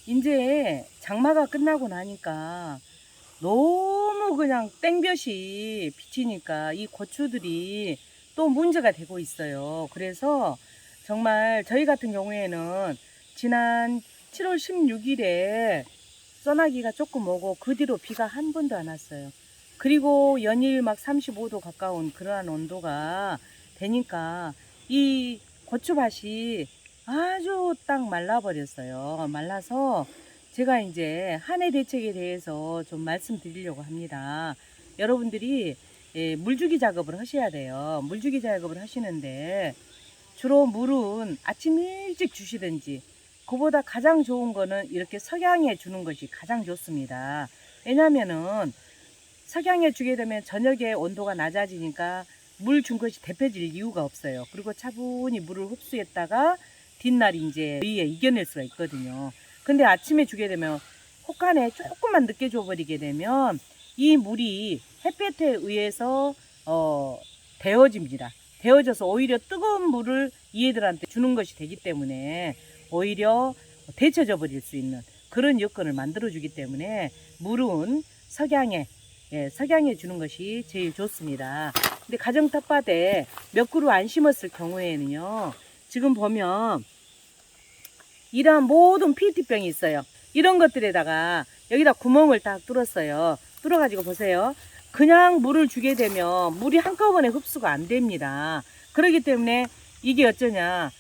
이제 장마가 끝나고 나니까 너무 그냥 땡볕이 비치니까 이 고추들이 또 문제가 되고 있어요. 그래서 정말 저희 같은 경우에는 지난 7월 16일에 써나기가 조금 오고 그 뒤로 비가 한 번도 안 왔어요. 그리고 연일 막 35도 가까운 그러한 온도가 되니까 이 고추밭이 아주 딱 말라버렸어요. 말라서 제가 이제 한 해 대책에 대해서 좀 말씀드리려고 합니다. 여러분들이 물주기 작업을 하셔야 돼요. 물주기 작업을 하시는데 주로 물은 아침 일찍 주시든지, 그보다 가장 좋은 거는 이렇게 석양에 주는 것이 가장 좋습니다. 왜냐면은 석양에 주게 되면 저녁에 온도가 낮아지니까 물 준 것이 데펴질 이유가 없어요. 그리고 차분히 물을 흡수했다가 뒷날 이제 위에 이겨낼 수가 있거든요. 근데 아침에 주게 되면 혹간에 조금만 늦게 줘버리게 되면 이 물이 햇볕에 의해서 데워집니다. 데워져서 오히려 뜨거운 물을 이애들한테 주는 것이 되기 때문에 오히려 데쳐져 버릴 수 있는 그런 여건을 만들어 주기 때문에 물은 석양에 석양에 주는 것이 제일 좋습니다. 근데 가정 텃밭에 몇 그루 안 심었을 경우에는요, 지금 보면 이러한 모든 PET병이 있어요. 이런 것들에다가 여기다 구멍을 딱 뚫었어요. 뚫어가지고 보세요. 그냥 물을 주게 되면 물이 한꺼번에 흡수가 안 됩니다. 그렇기 때문에 이게 어쩌냐,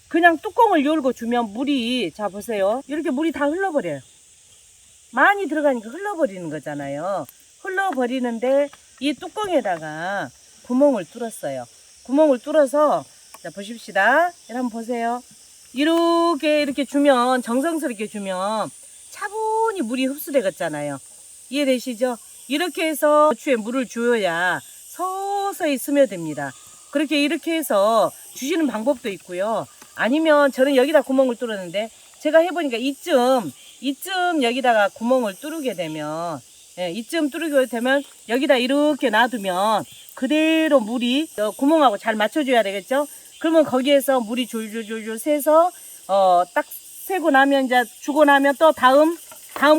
그냥 뚜껑을 열고 주면 물이, 자 보세요, 이렇게 물이 다 흘러버려요. 많이 들어가니까 흘러버리는 거잖아요. 흘러버리는데 이 뚜껑에다가 구멍을 뚫었어요. 구멍을 뚫어서, 자 보십시다. 한번 보세요. 이렇게 주면, 정성스럽게 주면 차분히 물이 흡수되겠잖아요. 이해되시죠? 이렇게 해서 고추에 물을 주어야 서서히 스며듭니다. 이렇게 해서 주시는 방법도 있고요. 아니면 저는 여기다 구멍을 뚫었는데, 제가 해보니까 이쯤 여기다가 구멍을 뚫게 되면, 이쯤 뚫게 되면 여기다 이렇게 놔두면 그대로 물이 구멍하고 잘 맞춰줘야 되겠죠? 그러면 거기에서 물이 줄줄줄줄 새서 딱 새고 나면, 이제 주고 나면 또 다음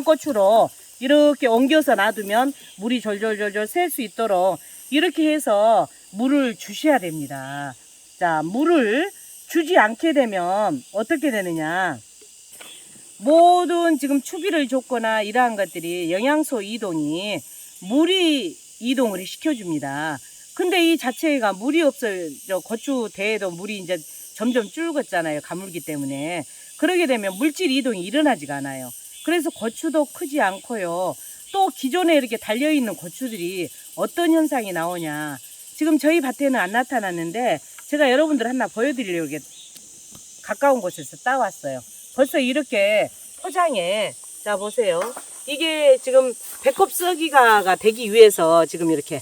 고추로 이렇게 옮겨서 놔두면 물이 졸졸졸졸 셀 수 있도록 이렇게 해서 물을 주셔야 됩니다. 자, 물을 주지 않게 되면 어떻게 되느냐, 모든 지금 추비를 줬거나 이러한 것들이 영양소 이동이, 물이 이동을 시켜줍니다. 근데 이 자체가 물이 없어요. 고추 대에도 물이 이제 점점 줄었잖아요. 가물기 때문에. 그러게 되면 물질 이동이 일어나지가 않아요. 그래서 고추도 크지 않고요. 또 기존에 이렇게 달려있는 고추들이 어떤 현상이 나오냐. 지금 저희 밭에는 안 나타났는데 제가 여러분들 하나 보여드리려고 이렇게 가까운 곳에서 따왔어요. 벌써 이렇게 포장에, 자 보세요. 이게 지금 배꼽 썩이가가 되기 위해서 지금 이렇게,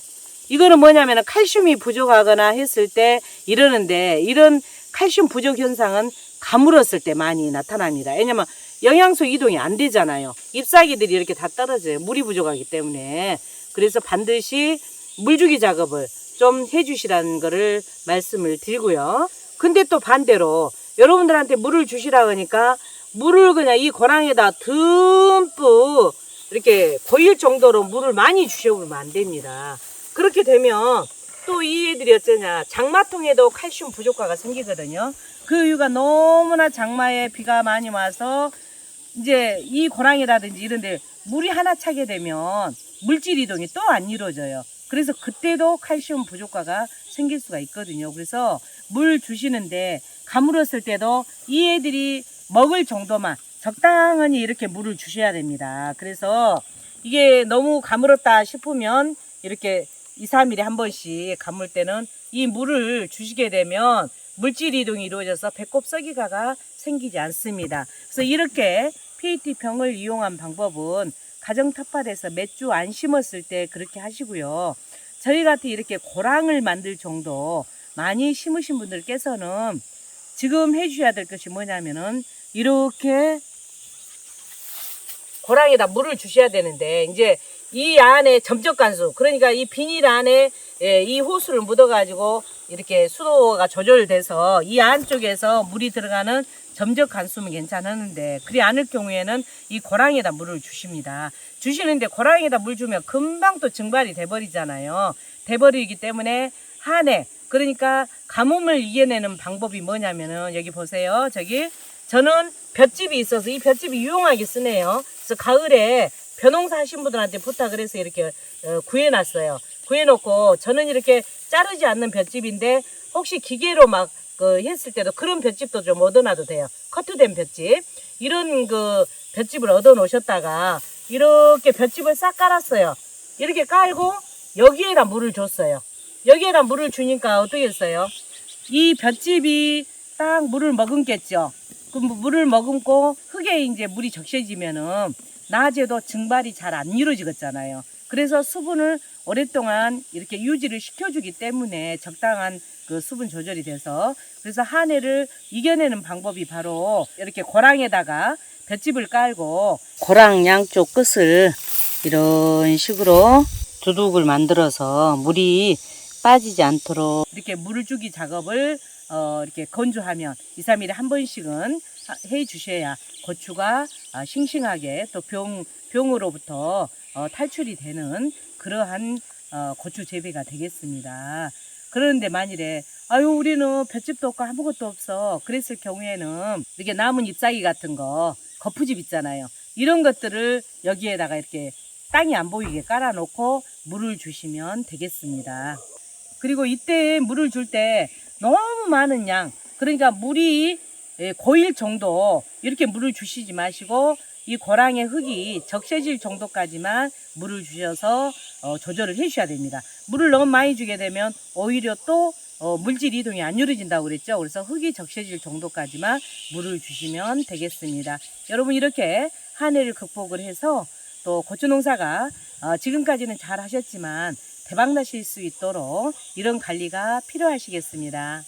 이거는 뭐냐면 칼슘이 부족하거나 했을 때 이러는데, 이런 칼슘 부족 현상은 가물었을 때 많이 나타납니다. 왜냐면 영양소 이동이 안 되잖아요. 잎사귀들이 이렇게 다 떨어져요. 물이 부족하기 때문에. 그래서 반드시 물주기 작업을 좀 해주시라는 거를 말씀을 드리고요. 근데 또 반대로 여러분들한테 물을 주시라 하니까 물을 그냥 이 고랑에다 듬뿍 이렇게 고일 정도로 물을 많이 주셔보면 안 됩니다. 그렇게 되면 또 이 애들이 어쩌냐, 장마통에도 칼슘 부족화가 생기거든요. 그 이유가 너무나 장마에 비가 많이 와서 이제 이 고랑이라든지 이런데 물이 하나 차게 되면 물질 이동이 또 안 이루어져요. 그래서 그때도 칼슘 부족화가 생길 수가 있거든요. 그래서 물 주시는데 가물었을 때도 이 애들이 먹을 정도만 적당히 이렇게 물을 주셔야 됩니다. 그래서 이게 너무 가물었다 싶으면 이렇게 2, 3일에 한 번씩 가물 때는 이 물을 주시게 되면 물질 이동이 이루어져서 배꼽 썩이가가 생기지 않습니다. 그래서 이렇게 PET병을 이용한 방법은 가정 텃밭에서 몇 주 안 심었을 때 그렇게 하시고요. 저희 같은 이렇게 고랑을 만들 정도 많이 심으신 분들께서는 지금 해주셔야 될 것이 뭐냐면은 이렇게 고랑에다 물을 주셔야 되는데, 이제 이 안에 점적간수, 그러니까 이 비닐 안에 이 호수를 묻어가지고 이렇게 수도가 조절돼서 이 안쪽에서 물이 들어가는 점적 간수면 괜찮았는데 그리 않을 경우에는 이 고랑에다 물을 주십니다. 주시는데 고랑에다 물 주면 금방 또 증발이 돼버리잖아요. 돼버리기 때문에 한해 그러니까 가뭄을 이겨내는 방법이 뭐냐면은 여기 보세요. 저는 볏짚이 있어서 이 볏짚이 유용하게 쓰네요. 그래서 가을에 벼농사 하신 분들한테 부탁을 해서 이렇게 구해놨어요. 구해놓고 저는 이렇게 자르지 않는 볏짚인데 혹시 기계로 막 했을 때도 그런 볏짚도 좀 얻어놔도 돼요. 커트된 볏짚. 이런 볏짚을 얻어 놓으셨다가 이렇게 볏짚을 싹 깔았어요. 이렇게 깔고 여기에다 물을 줬어요. 여기에다 물을 주니까 어떻게 했어요? 이 볏짚이 딱 물을 머금겠죠. 그 물을 머금고 흙에 이제 물이 적셔지면은 낮에도 증발이 잘 안 이루어지겠잖아요. 그래서 수분을 오랫동안 이렇게 유지를 시켜주기 때문에 적당한 그 수분 조절이 돼서 그래서 한해를 이겨내는 방법이 바로 이렇게 고랑에다가 볏짚을 깔고 고랑 양쪽 끝을 이런 식으로 두둑을 만들어서 물이 빠지지 않도록 이렇게 물을 주기 작업을 이렇게 건조하면 2, 3일에 한 번씩은 해 주셔야 고추가 싱싱하게 또 병으로부터 탈출이 되는 그러한 고추 재배가 되겠습니다. 그런데 만일에 아유 우리는 볏짚도 없고 아무것도 없어 그랬을 경우에는 이렇게 남은 잎사귀 같은 거 거푸집 있잖아요. 이런 것들을 여기에다가 이렇게 땅이 안 보이게 깔아 놓고 물을 주시면 되겠습니다. 그리고 이때 물을 줄 때 너무 많은 양 그러니까 물이 고일 정도 이렇게 물을 주시지 마시고 이 고랑의 흙이 적셔질 정도까지만 물을 주셔서 조절을 해 주셔야 됩니다. 물을 너무 많이 주게 되면 오히려 또 물질 이동이 안 이루어진다고 그랬죠. 그래서 흙이 적셔질 정도까지만 물을 주시면 되겠습니다. 여러분 이렇게 한 해를 극복을 해서 또 고추 농사가 지금까지는 잘 하셨지만 대박 나실 수 있도록 이런 관리가 필요하시겠습니다.